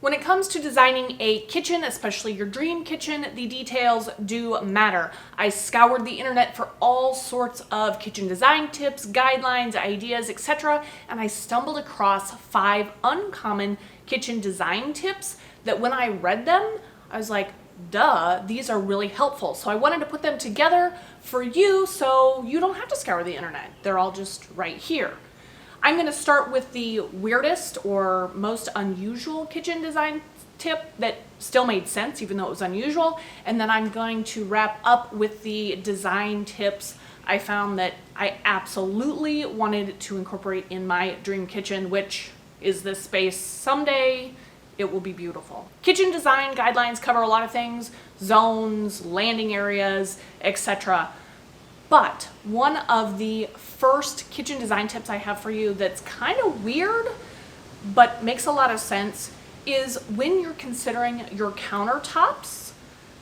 When it comes to designing a kitchen, especially your dream kitchen, the details do matter. I scoured the internet for all sorts of kitchen design tips, guidelines, ideas, etc., and I stumbled across 5 uncommon kitchen design tips that when I read them, I was like, duh, these are really helpful. So I wanted to put them together for you so you don't have to scour the internet. They're all just right here. I'm going to start with the weirdest or most unusual kitchen design tip that still made sense even though it was unusual, and then I'm going to wrap up with the design tips I found that I absolutely wanted to incorporate in my dream kitchen, which is this space someday. It will be beautiful. Kitchen design guidelines cover a lot of things, zones, landing areas, etc. But one of the first kitchen design tips I have for you that's kind of weird, but makes a lot of sense, is when you're considering your countertops,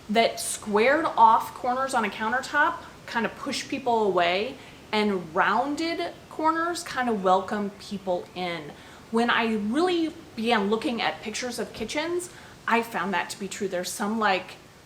that squared off corners on a countertop kind of push people away, and rounded corners kind of welcome people in. When I really began looking at pictures of kitchens, I found that to be true. There's some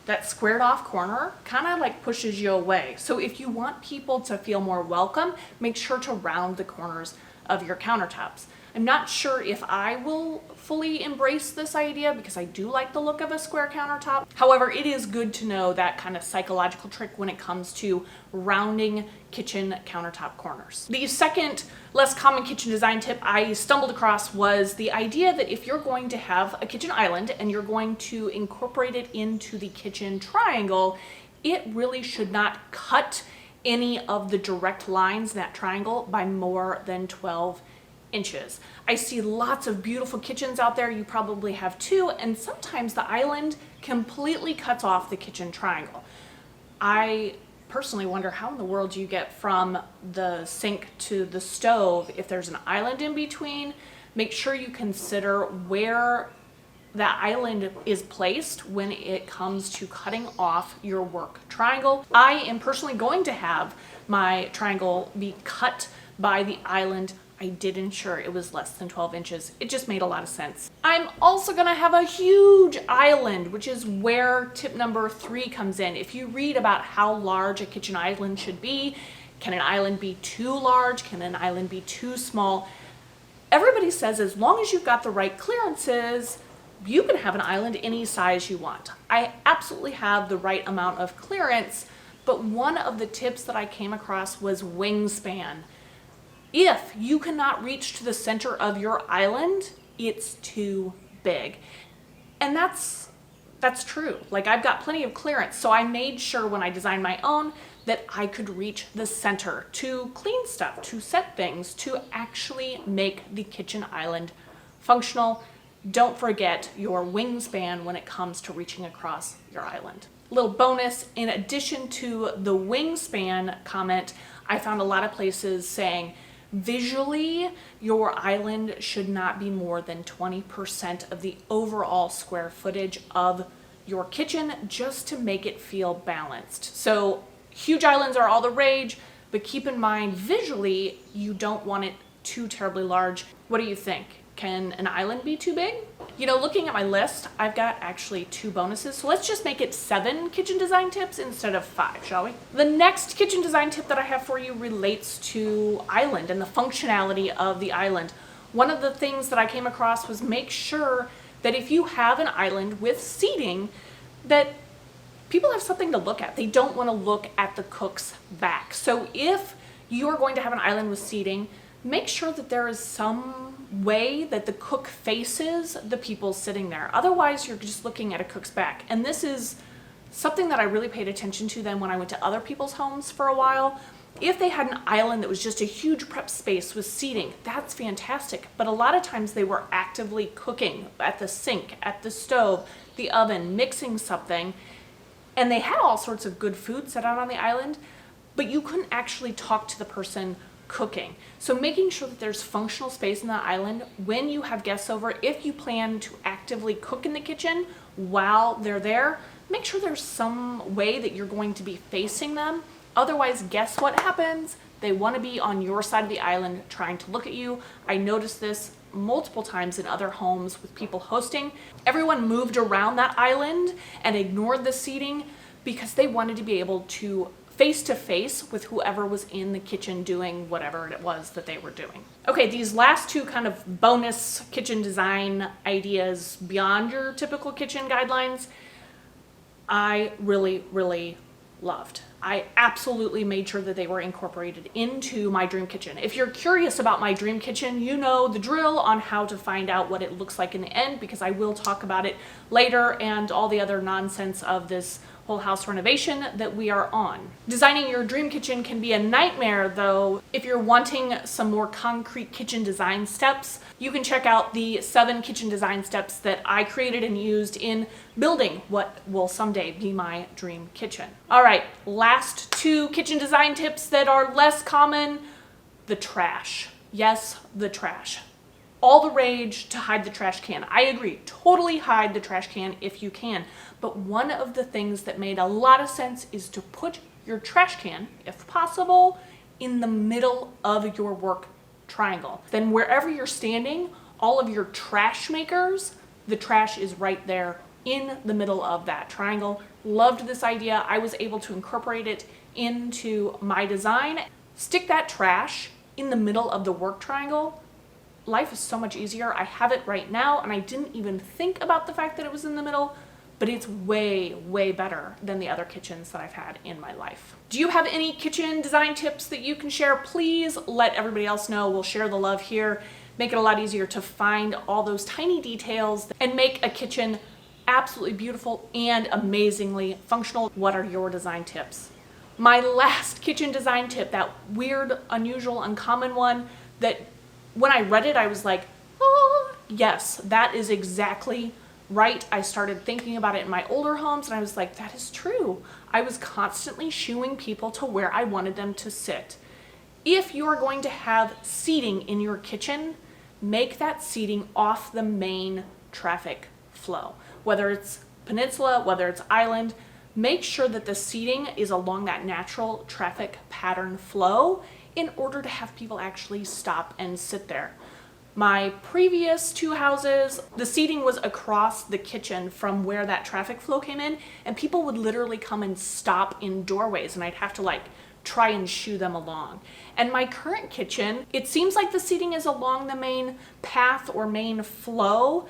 that squared off corner kind of like pushes you away. So if you want people to feel more welcome, make sure to round the corners of your countertops. I'm not sure if I will fully embrace this idea because I do like the look of a square countertop. However, it is good to know that kind of psychological trick when it comes to rounding kitchen countertop corners. The second less common kitchen design tip I stumbled across was the idea that if you're going to have a kitchen island and you're going to incorporate it into the kitchen triangle, it really should not cut any of the direct lines in that triangle by more than 12 inches. I see lots of beautiful kitchens out there, you probably have too, and sometimes the island completely cuts off the kitchen triangle. I personally wonder how in the world you get from the sink to the stove if there's an island in between. Make sure you consider where that island is placed when it comes to cutting off your work triangle. I am personally going to have my triangle be cut by the island. I did ensure it was less than 12 inches. It just made a lot of sense. I'm also gonna have a huge island, which is where tip number 3 comes in. If you read about how large a kitchen island should be, can an island be too large? Can an island be too small? Everybody says as long as you've got the right clearances, you can have an island any size you want. I absolutely have the right amount of clearance, but one of the tips that I came across was wingspan. If you cannot reach to the center of your island, it's too big. And that's true. Like, I've got plenty of clearance, so I made sure when I designed my own that I could reach the center to clean stuff, to set things, to actually make the kitchen island functional. Don't forget your wingspan when it comes to reaching across your island. Little bonus, in addition to the wingspan comment, I found a lot of places saying visually your island should not be more than 20% of the overall square footage of your kitchen, just to make it feel balanced. So huge islands are all the rage, but keep in mind visually you don't want it too terribly large. What do you think? Can an island be too big? You know, looking at my list, I've got actually 2 bonuses, so let's just make it 7 kitchen design tips instead of 5, shall we? The next kitchen design tip that I have for you relates to island and the functionality of the island. One of the things that I came across was make sure that if you have an island with seating, that people have something to look at. They don't want to look at the cook's back. So if you're going to have an island with seating, make sure that there is some way that the cook faces the people sitting there. Otherwise, you're just looking at a cook's back. And this is something that I really paid attention to then when I went to other people's homes for a while. If they had an island that was just a huge prep space with seating, that's fantastic. But a lot of times they were actively cooking at the sink, at the stove, the oven, mixing something. And they had all sorts of good food set out on the island, but you couldn't actually talk to the person cooking. So making sure that there's functional space in the island when you have guests over, if you plan to actively cook in the kitchen while they're there, make sure there's some way that you're going to be facing them. Otherwise, guess what happens? They want to be on your side of the island trying to look at you. I noticed this multiple times in other homes with people hosting. Everyone moved around that island and ignored the seating because they wanted to be able to face with whoever was in the kitchen doing whatever it was that they were doing. Okay, these last two kind of bonus kitchen design ideas beyond your typical kitchen guidelines, I really, really loved. I absolutely made sure that they were incorporated into my dream kitchen. If you're curious about my dream kitchen, you know the drill on how to find out what it looks like in the end, because I will talk about it later and all the other nonsense of this whole house renovation that we are on. Designing your dream kitchen can be a nightmare though. If you're wanting some more concrete kitchen design steps, you can check out the 7 kitchen design steps that I created and used in building what will someday be my dream kitchen. All right, last 2 kitchen design tips that are less common. The trash. Yes, the trash. All the rage to hide the trash can. I agree, totally hide the trash can if you can. But one of the things that made a lot of sense is to put your trash can, if possible, in the middle of your work triangle. Then wherever you're standing, all of your trash makers, the trash is right there in the middle of that triangle. Loved this idea. I was able to incorporate it into my design. Stick that trash in the middle of the work triangle. Life is so much easier. I have it right now, and I didn't even think about the fact that it was in the middle, but it's way, way better than the other kitchens that I've had in my life. Do you have any kitchen design tips that you can share? Please let everybody else know. We'll share the love here. Make it a lot easier to find all those tiny details and make a kitchen absolutely beautiful and amazingly functional. What are your design tips? My last kitchen design tip, that weird, unusual, uncommon one that when I read it, I was like, oh, yes, that is exactly right. I started thinking about it in my older homes and I was like, that is true. I was constantly shooing people to where I wanted them to sit. If you are going to have seating in your kitchen, make that seating off the main traffic flow. Whether it's peninsula, whether it's island, make sure that the seating is along that natural traffic pattern flow in order to have people actually stop and sit there. My previous 2 houses, the seating was across the kitchen from where that traffic flow came in, and people would literally come and stop in doorways, and I'd have to try and shoo them along. And my current kitchen, it seems like the seating is along the main path or main flow,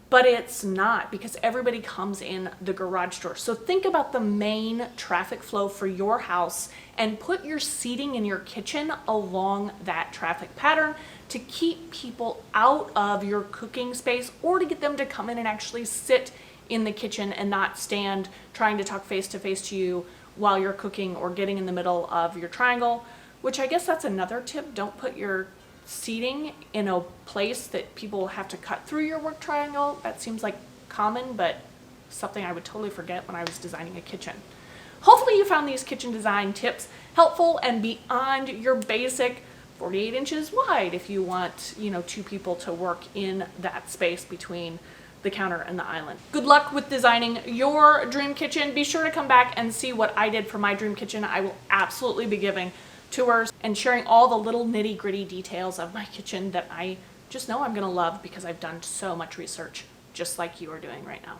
but it's not, because everybody comes in the garage door. So think about the main traffic flow for your house and put your seating in your kitchen along that traffic pattern to keep people out of your cooking space, or to get them to come in and actually sit in the kitchen and not stand trying to talk face to face to you while you're cooking or getting in the middle of your triangle, which I guess that's another tip. Don't put your seating in a place that people have to cut through your work triangle. That seems like common, but something I would totally forget when I was designing a kitchen. Hopefully you found these kitchen design tips helpful and beyond your basic 48 inches wide if you want, 2 people to work in that space between the counter and the island. Good luck with designing your dream kitchen. Be sure to come back and see what I did for my dream kitchen. I will absolutely be giving tours and sharing all the little nitty-gritty details of my kitchen that I just know I'm gonna love because I've done so much research, just like you are doing right now.